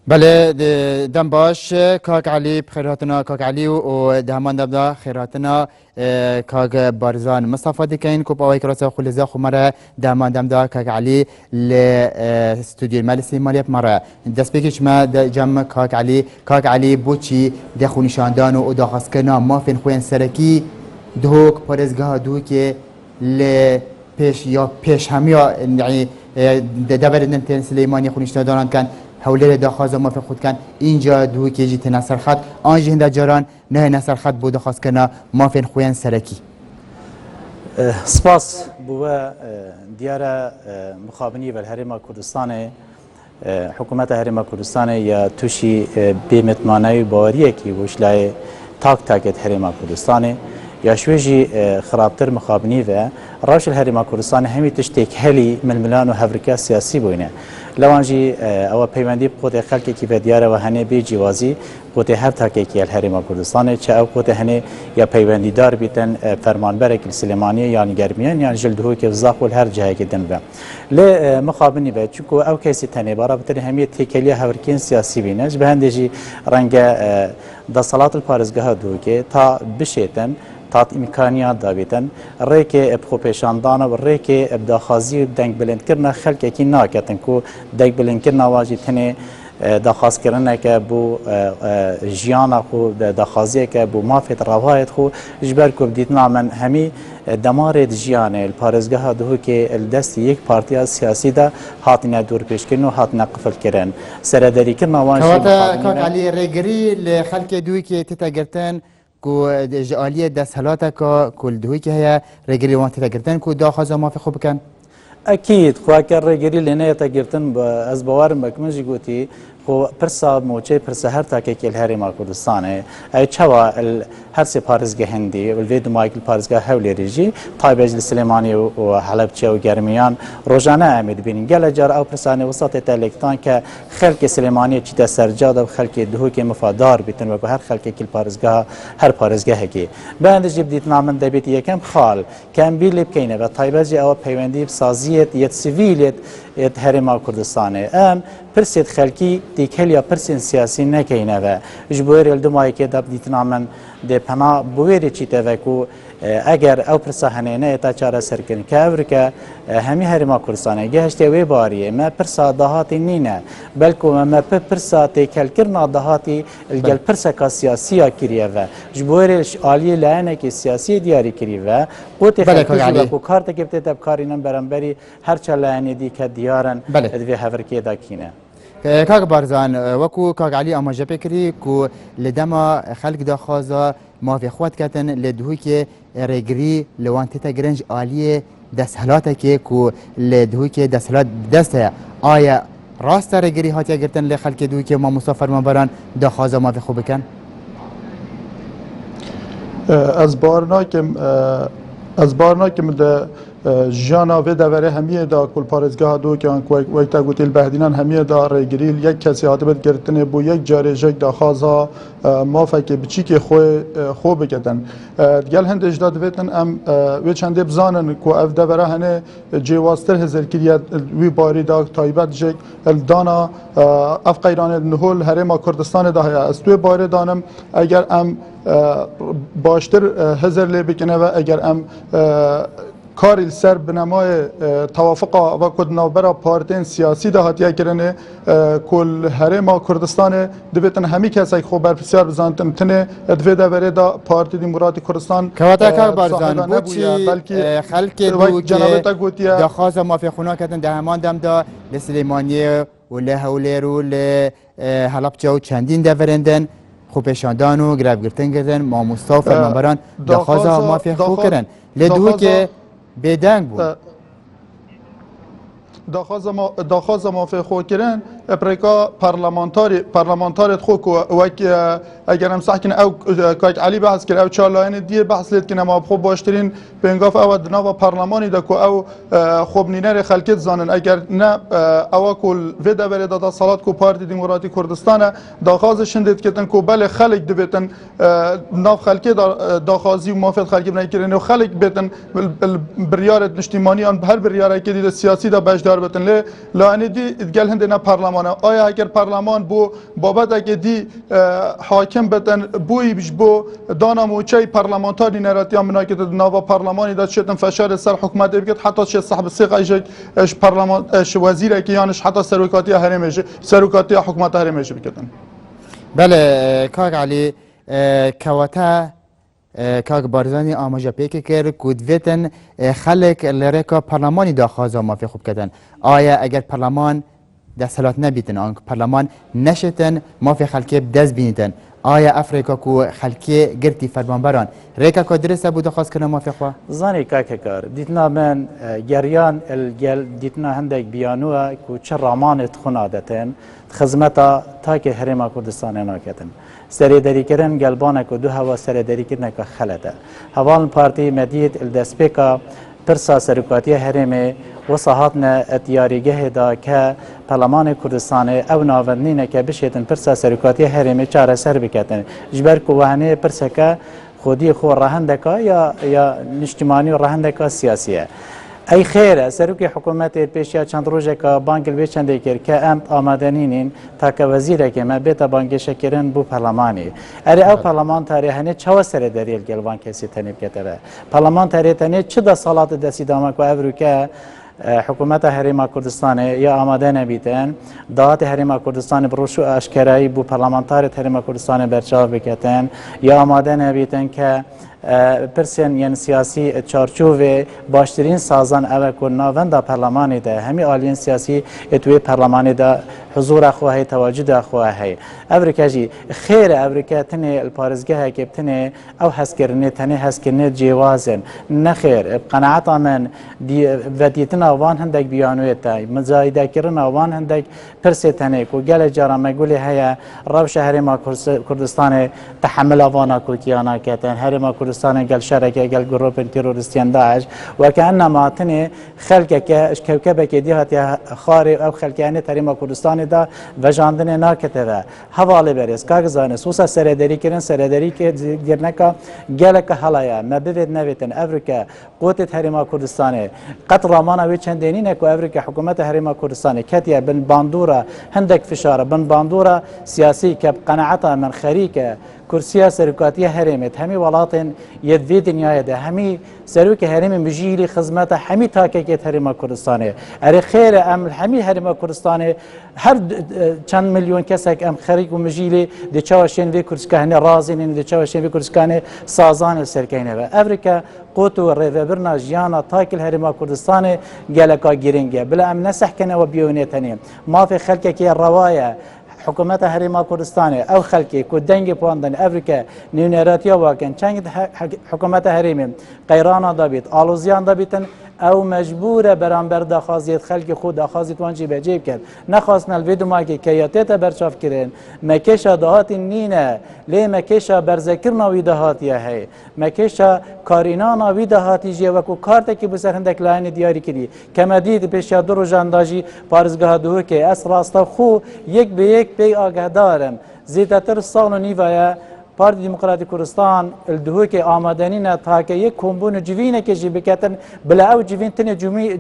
بله دم باش کاک علی بخیراتنا کاک علی و دهمان دبدا خیراتنا کاک بارزان مصطفى دکین کو پاوی کراسه خلزا خمره دهمان دبدا کاک علی ل استودیو مالسی مالیت مره دست بکش ما جمع کاک علی بوچی دخو نشاندان و داخسکنا مافین خوین سرکی دوک پرزگاه دوک ل پیش همیا یعنی دبردن تن سلیمانی خونشتادان کن حوله داخواز ما في خود كان اینجا دو کیجی تنصر خط آنجا هنده جاران نه نصر خط بود داخواز کنا ما فين خوين سرکی سپاس بوا دیار مخابنی و الهرم کردستان حکومت هرم کردستان یا توشی بیمتمانه باوریه کی وشلای تاکت هرم کردستان یا شویجی خرابتر مخابنی و راش الهرم کردستان همی تشتیک هلی ململان و هفرکا سیاسی بوینه لوانجی او پیوندی بقوت خلقی کی به دیاره و هنه بی جوازی قوت هر تاکی کی الهرم کردستان چه او قوت هنه یا پیوندی دار بیتن فرمانبر کل سلیمانی یعنی گرمیان یعنی جلدهو که زاقول هر جایی که دن به ل مخابنی به چکو او کسی تنه بارا بتر همی تکلیه هورکین سیاسی بینه به هندجی رنگ دا صلات الپارزگاه دو که تا بشیتن تات امکانیات دابیتن ریک بخوپیشاندان و ریک بداخازی دنگ بلند کرنا خلق کی ناکتن کو دنگ بلند کرنا واجی تنه داخواست کردن که بو جیانا خو داخوازی که بو مافت روایت خو جبر کو بدیتنا من همی دمار جیان الپارزگاه دهو که الدست یک پارتی سیاسی ده هاتنا دور پیش کردن و هاتنا قفل کردن سردری کردن وانشی کاک علی ریگری لخلق دوی که تتگرتن کو جالیه دستهلاته که کل دوی که هیا ریگری وان تتگرتن کو داخواز ما في خوب کن اكيد خواكر رجري لنا تجرتن از باور مكمج قوتي خو پرسا موچه پرسا هر تاکه که الهرم کردستانه ای چوا هر سه پارزگاه هندی و الوید مایکل پارزگاه حولی ریجی طایبج السلیمانی و حلبچه و گرمیان روزانه امید بینین گل جار او پرسانه وسط تلکتان که خلق سلیمانی چیتا سرجاد و خلق دهو که مفادار بیتن و هر خلق که پارزگاه هر پارزگاه کی بند جب دیت نامن دبیت یکم خال کم بیل بکینه و طایبج او پیوندی سازیت یت سیویلیت هرم کردستانه ام پرسید خلقی دیکل یا پرسین سیاسی نکینه و جبور الدمایی که دب دیتنا من ده پنا بویری چیته و کو اگر او پرسا هنینه تا چاره سرکن که او که همی هرما کردستانه گهشته وی باریه ما پرسا دهاتی نینه بلکه ما پرسا تیکل کرنا دهاتی الگل پرسا که سیاسی ها کریه و جبور آلی لعنه که سیاسی دیاری کریه و قوت خلقی و کارت که بتید ابکارینم برنبری هرچه لعنه دی که دیارن ادوی هفرکی دا کینه کاک بارزان وکو کاک علی اما جبه کری کو لدما خلق دا خوازا ما في خوات كاتن لدهوي كي ريغري لوان تتا جرنج آلية دسهلاتا كي كو لدهوي كي دسهلات دستا آيا راستا ريغري هاتيا جرتن لخلق دوي كي ما مسافر ما بران دا خوازا ما في خوب كان از بارنا كم ده جانا و دوره همیه دا کل پارزگاه دو که آن وقتا گوتیل بهدینان همیه دا ریگریل یک کسی هاتبت گرتنه بو یک جاره جک دا خوازا مافه که بچی که خو بگدن گل هند اجداد ویتن ام وی چنده بزانن که اف دوره هنه جیواستر هزر کریت وی باری دا تایبت جک الدانا اف قیران نهول هرما کردستان دا هیا استوی باری دانم اگر ام باشتر هزر لی بکنه و اگر ام کاری سر بنمای توافق و کدنابرا پارتین سیاسی ده هاتیه کرنه کل هرما کردستان دویتن همی کسی خوب برپسیار بزانتن تنه دوی دوره دا پارتی دیموکراتی کردستان کواتا کار بارزان بوچی خلق دو که دا خوازا مافی خونا کتن ده همان دم دا لسلیمانیه و لهوليرو لحلبچه و چندین دورندن خوپشاندان و گراب گرتن کردن ما مصطفى منبران دا خوازا مافی خوب کردن لدو که بدنگ بود داخواز موافق خو کردن افریقا پارلمانتاریت خو وک اگر هم ساکن او کاک علی بحث کرد او چالاین دی بحث لید که ما خوب باشترین بنگاف او دنا پارلمانی دا کو او خوب نینر خلکت زانن اگر نه او کل ودا بر دا صلات کو پارتی دموکراتی کردستان داخواز شندید کتن کو بل خلک دویتن ناف خلکی داخوازی موافق خلکی بنای کردن و خلک بیتن بریارت اجتماعی ان هر بریاره که دید سیاسی دا بجدار بر بتن لانه دی گل هند نه پارلمان آیا اگر پارلمان بو بابت اگه دی حاکم بتن بوی بش بو دانا موچه پارلمانتاری نراتیا مناکت نوا پارلمانی داد شدن فشار سر حکومت بگید حتی چه صاحب سیق اش پارلمان اش وزیر که یانش حتی سروکاتی هرمش سروکاتی حکومت هرمش بکدن بله کاک علی کواتا کاک بارزانی آماجا پیک کرد کودویتن خلق لرکا پارلمانی داخازا مافی خوب کردن آیا اگر پارلمان دستلات نبیتن آن پارلمان نشتن مافی خلقی بدز بینیتن آیا افریقا کو خلقی گرتی فرمانبران ریکا کو درسته بود خواست کنه مافی خوا زانی که کار دیتنا من گریان الگل دیتنا هندک بیانوه کو چه رامان خنادتن خدمتا تا که هرما کردستان ناکتن سریداری کردن گلبانه کو دو هوا سریداری کردن که خلده هوان پارتی مدید الدسپیکا پرسا سرکاتی هرمه و صاحبنا اتیاریگه دا که پارلمان کردستان او ناورنینه که بشیدن پرسا سرکاتی هرمه چاره سر بکتن جبر کوهانه پرسا که خودی خو رهندکا یا نشتمانی رهندکا سیاسیه ای خیره سروکی حکومت پیشیا چند روزه که بانک الوی چنده کرد که ام آمدنینین تا که وزیره که ما بیتا بانک شکرن بو پارلمانی اری او پارلمان تاریخنه چه سر دریل گلوان کسی تنیب کتره پارلمان تاریخنه چه دا سالات دستی دامک و ابرو که حکومت هریما کردستان یا آماده نبیتن داد هریما کردستان بروشو اشکرایی بو پارلمانتار هریما کردستان برچاو بکتن یا آماده نبیتن که پرسین یعنی سیاسی چارچوب باشترین سازان اوه که ناونده پارلمانی ده همی آلین سیاسی اتوی پارلمانی ده حضور خواهی تواجد خواهی افریقا خیر افریقا تنه الپارزگاه که تنه او حسکرنه تنه حسکرنه جوازن نخیر قناعت من و دیتنا وان هندک بیانویت مزایده کرن وان هندک پرسه تنه که گل جارمه گولی هیا روش هرما کردستان تحمل وانا کلکیانا کتن هرما کردستان گل شرکه گل گروپ تروریستیان داعش و که انما تنه خلقه که کوکبه که دیهاتی خاری او خلقیانه تریما کردستان دا و جاندن ناکته حواله بریز کاغذان سوسا سردری کردن سردری که گرنکا گلک حلایا مبید نویتن افریقا قوت هریما کردستان قطر مانا وی چندینی نکو افریقا حکومت هریما کردستان کتیا بن باندورا هندک فشار بن باندورا سیاسی که قناعتا من خریکه کرسیا سرکاتی هرمت همی ولاتن یدوی دنیای ده همی سروک هرم مجیلی خدمت همی تاکیت هرما کردستانه اری خیر ام همی هرما کردستانه هر چند میلیون کسک ام خریک و مجیلی دی چواشین وی کردستانه رازین دی چواشین وی کردستانه سازان سرکینه و افریقا قوتو ریوبرنا جیانا تاکل هرما کردستانه گلکا گیرینگه بلا ام نسح کنه و بیونیتنی ما في خلقه کی روايه حکومت هریما کردستان او خلکی کو دنگ پاندن افریقا نیونراتیا واکن چنگ حکومت هریم قیران دابید آلوزیان دابیتن او مجبور برانبر دخازیت خلق خود دخازیت وانجی بجیب کرد نخواستن الویدو ما که کیاتیت برچاف کرن مکیشا دهات نینه لی مکیشا برزکر ناوی دهاتیه هی مکیشا کارینا ناوی دهاتی جیه وکو کارتا که بسر هندک لاین دیاری کردی کما دید پیشیا دو رو جانداجی پارزگاه دوه که اس راستا خو یک به یک بی آگه دارم زیدتر سال و نیوه پارتی دموکراتی کردستان الدهو که آمدنی نه تا که یک کمبون جوینه که جی بکتن بلا او جوین تنه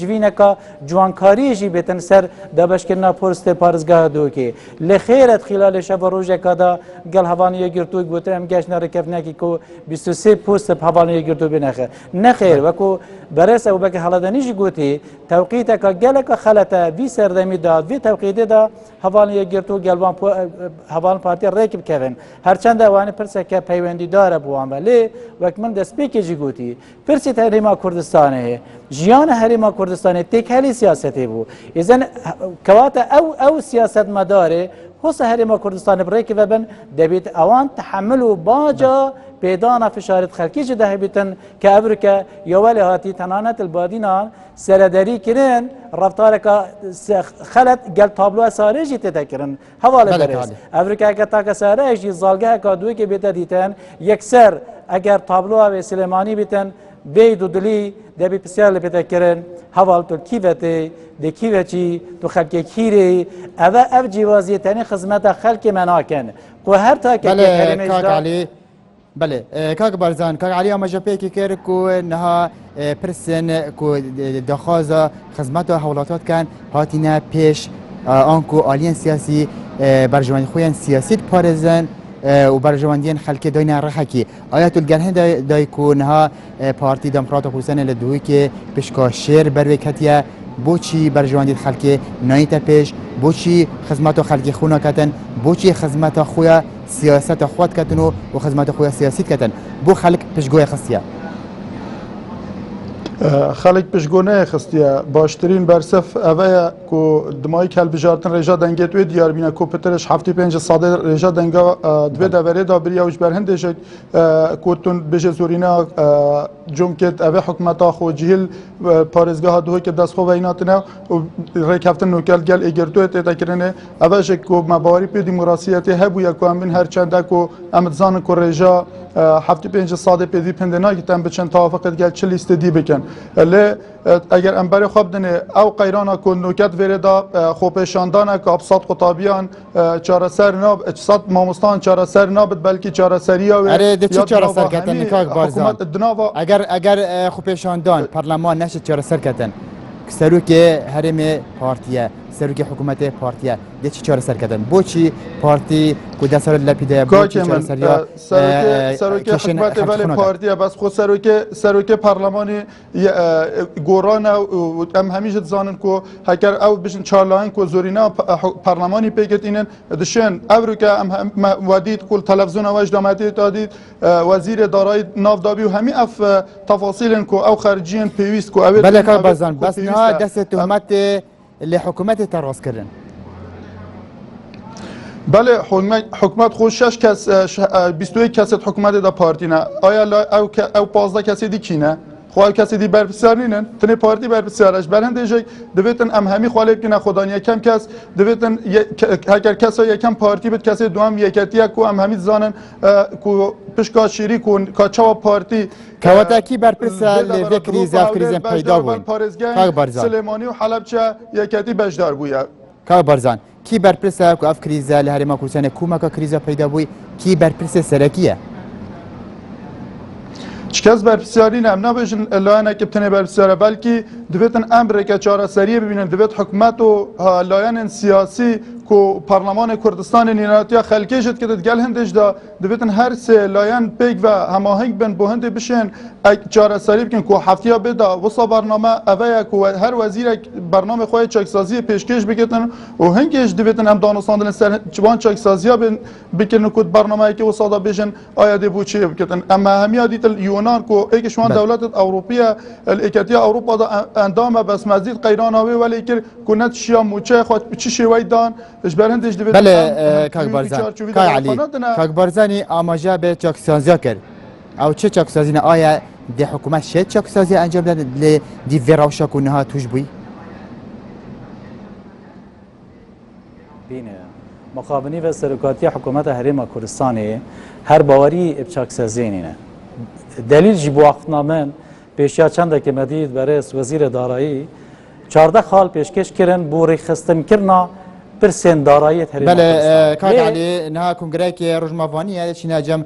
جوینه که جوانکاری جی بتن سر دبشکرنا پرست پارزگاه دو که لخیرت خلال شب روزه کدا گل هوانی گرتو گوترم گشت نرکف نکی کو 23 پست هوانی گرتو بنخه نخیر وکو برس او بک حالدنی جی گوتی توقیت که گل که خلطه وی سردمی داد وی توقیت دا هوانی گرتو گلوان هوان پارتی ریکب کردن هرچند اوانی پرسه که پیوندی داره بوام ولی وقت من دست پیک جگوتی پرسه هریما کردستانه جیان هریما کردستانه تکلی سیاستی بو ایزن کوات او سیاست مداره حس هریما کردستان برای که ببن دبیت اوان تحملو باجا پیدانا فشارت خلکی جده بیتن که افریقا یوالی هاتی تنانت البادینان سرداری کرن رفتار که خلط گل تابلو سارجی تتکرن حواله برس افریقا که تا که سارجی زالگه که دوی که بیتا دیتن یکسر اگر تابلو و سلیمانی بیتن بی دو دلی دبی پسیار لپتکرن حوال تو کیوته دی کیوچی تو خلق کیری او جوازی تنی خدمت خلق مناکن کو هر تا که بله کاک علی بله کاک بارزان کاک علی آماجا پیکی کرد که نها پرسن که دخوازا خدمت و حولاتات کن هاتینه پیش آنکو آلین سیاسی برجوانی خوین سیاسی پارزن و برجواندین خلک داین رخکی آیت الگرهن دای که نها پارتی دموکرات کوردستان لدوی که پیشکا شیر بروی کتیه بوچی برجواندید خلک نایت پیش بوچی خدمت خلک خونا کتن بوچی خدمت خویا سیاست خود کتن و خدمت خویا سیاسی کتن بو خلک پیشگوی خستیه خلک پشگونه خستیه باشترین برسف اوه کو دمای کل بجارتن رجا دنگت و دیار بینه کو پترش 75 ساده رجا دنگا دو دوره دا بری اوش برهندش کو تون بج زورینا جمکت اوه حکومت خو جهل پارزگاه دو که دست خو ویناتنه و رکفتن نوکل گل اگرتو تکرنه اوهش کو مباری پی دموکراسیت هبو یا کو امن هر چنده کو امتزان کو رجا 75 ساده پی دی پندنا گتن بچن توافقت گل چه لیست دی بکن لی اگر امبر خواب دنه او قیرانا کن نوکت ویردا خوپشاندانه که ابساط خطابیان چاره سر ناب اجساد ماموستان چاره سر نابد بلکی چاره سریا و اره ده چی چاره سر کتن نکاک بارزان اگر خوپشاندان پارلمان نشد چاره سر کتن سروک هرم پارتیه سروک حکومت پارتیه ده چی چاره سر کتن بو چی پارتی کو دسر لپیده بو چی چاره سریا سروک حکومت ولی پارتیه بس خود سروک پارلمانی گوران و ام همیشه زانن کو هکر او بشن چارلاین کو زورینا پارلمانی پیگت اینن دشن او که ام ودید کل تلویزیون واج دامتی دادید وزیر دارایی ناف دابی و همین اف تفاصیل کو او خارجیان پیوست کو اوید بله کار بازان بس نه دست تهمت لحکومت تراس کردن بله حکومت خود 6 کس 21 کس حکومت دا پارتی نه آیا او 15 کسی دی کی نه خو کسی دی برپرسیار نینن تنه پارتی برپرسیارش برنده جک دویتن ام همی خالب کنه خدانی یکم کس دویتن اگر کسا یکم پارتی بد کسی دوام یکتیه کو ام همی زانن کو پشکا شیری کو کاچا پارتی کواتا کی برپرسیار لی کریز اف کریز پیدا بود کاک بارزان سلیمانی و حلبچه یکتی بجدار بویا کاک بارزان کی برپرسیار کو اف کریز لی هرما کوردستان کوما کا کریز پیدا بود کی برپرسیار سرکیه چکس برپرسیاری نم نباشن لایه نکبتنه برپرسیاره بلکه دویتن امر که چاره سریه ببینن دویت حکومت و لایه سیاسی کو پارلمان کردستان نیناتیا خلکی جد که دگل هندش دا دویتن هر سه لایه پیگ و هماهنگ بن بوهنده بشن چاره سری بکن کو هفتیا بدا وسا برنامه اوه کو هر وزیر برنامه خواهی چاکسازی پیشکش بگیتن و هنگش دویتن هم دانستاندن سر چوان چاکسازی بکن کد برنامه که وسا دا بشن آیاده بوچه بکتن اما همیا دیتل یونان کو ایک شوان دولت اوروپیه الاکتیا اوروپا دا اندام بس مزید قیران آوی ولی که کنت شیا موچه خود چی شوی دان بله کاک بارزان کاک علی کاک بارزانی آماجه به چاکسازی کرد او چه چاکسازی نه آیا ده حکومت شد چاکسازی انجام داد لی دی ویراوشا کنها توش بوی بینه مقابنی و سرکاتی حکومت هرم کوردستان هر باوری بچاکسازی نه دلیل جی بوقتنامن پیشیا چند که مدید برس وزیر دارایی 14 خال پیشکش کردن بو رخصتن کرنا پرسن دارایی هرم بله کاک علی نه کنگره که رجموانی چی نجم